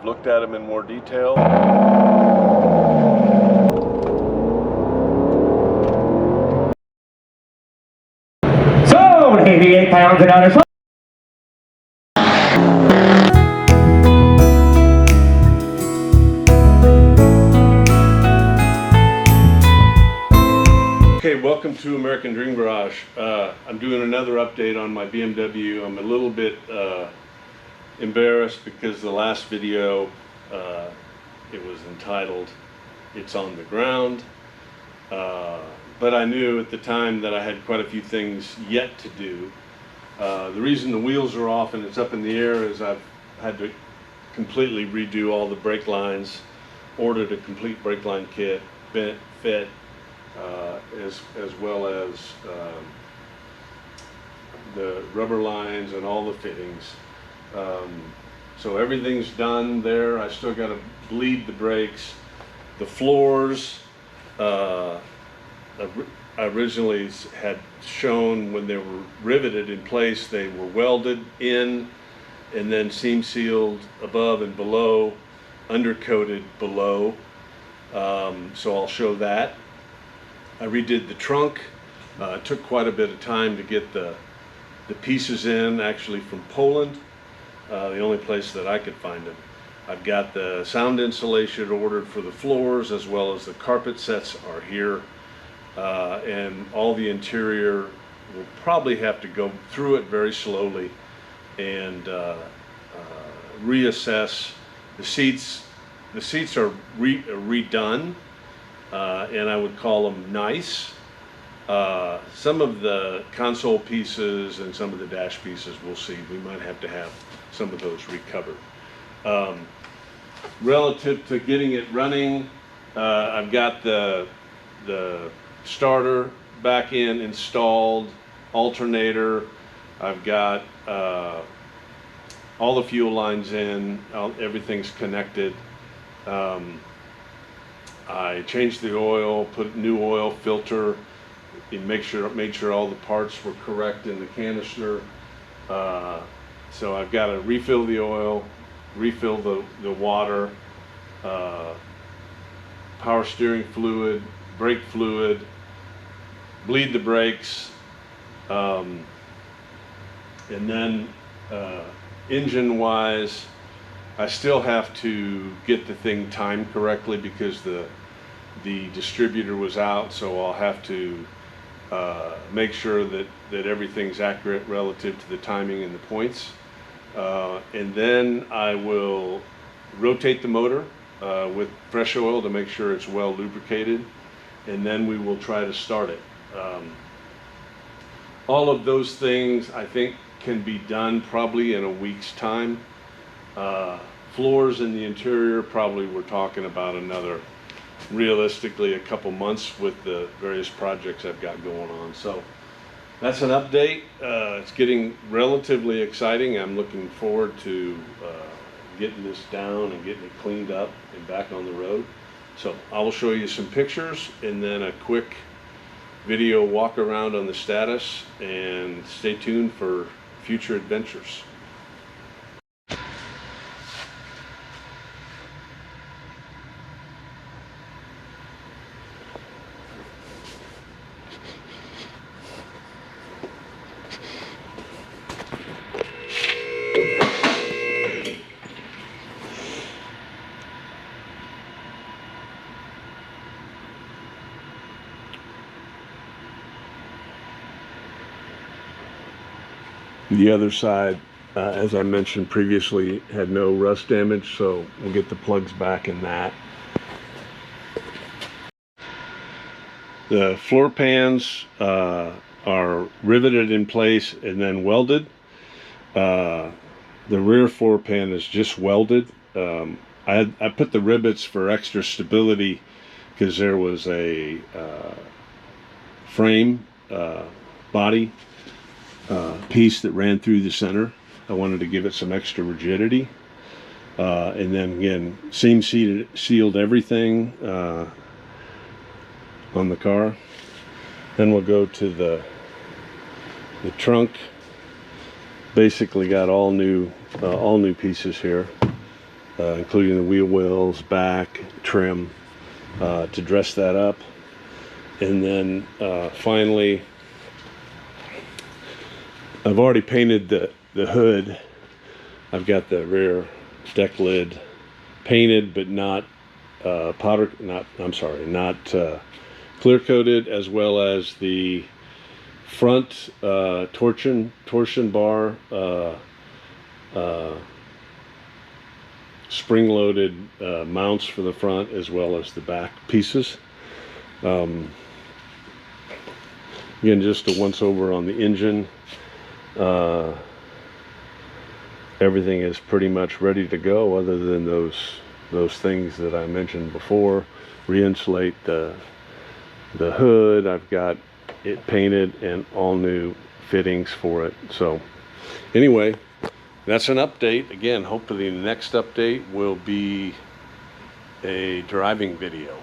I've looked at them in more detail. So, 88 pounds and out of Okay, welcome to American Dream Garage. I'm doing another update on my BMW. I'm a little bit embarrassed because the last video, it was entitled, "It's on the Ground." But I knew at the time that I had quite a few things yet to do. The reason the wheels are off and it's up in the air is I've had to completely redo all the brake lines, ordered a complete brake line kit, fit, as well as the rubber lines and all the fittings. So everything's done there. I still got to bleed the brakes. The floors, I originally had shown when they were riveted in place, they were welded in and then seam sealed above and below, undercoated below. So I'll show that. I redid the trunk. It took quite a bit of time to get the pieces in, actually from Poland, the only place that I could find them. I've got the sound insulation ordered for the floors, as well as the carpet sets are here. And all the interior, will probably have to go through it very slowly and reassess. The seats are redone. And I would call them nice. Some of the console pieces and some of the dash pieces, we'll see. We might have to have some of those recovered. Relative to getting it running, I've got the starter back in installed, alternator. I've got all the fuel lines in, everything's connected. I changed the oil, put new oil filter, and made sure all the parts were correct in the canister. So I've got to refill the oil, refill the water, power steering fluid, brake fluid, bleed the brakes, and then engine wise, I still have to get the thing timed correctly because the distributor was out, so I'll have to make sure that everything's accurate relative to the timing and the points. And then I will rotate the motor with fresh oil to make sure it's well lubricated, and then we will try to start it. All of those things I think can be done probably in a week's time. Floors in the interior, probably we're talking about another, realistically, a couple months with the various projects I've got going on. So that's an update. It's getting relatively exciting. I'm looking forward to getting this down and getting it cleaned up and back on the road. So I will show you some pictures and then a quick video walk around on the status, and stay tuned for future adventures. The other side, as I mentioned previously, had no rust damage, so we'll get the plugs back in that. The floor pans are riveted in place and then welded. The rear floor pan is just welded. I put the rivets for extra stability because there was a frame body piece that ran through the center. I wanted to give it some extra rigidity. And then again, seam sealed everything on the car. Then we'll go to the trunk. Basically got all new pieces here. including the wheel wells, back, trim, to dress that up. And then finally, I've already painted the hood. I've got the rear deck lid painted, but not clear coated, as well as the front torsion bar spring loaded mounts for the front, as well as the back pieces. Again, just a once over on the engine. Everything is pretty much ready to go, other than those things that I mentioned before. Re-insulate the hood. I've got it painted and all new fittings for it. So anyway, that's an update. Again, hopefully the next update will be a driving video.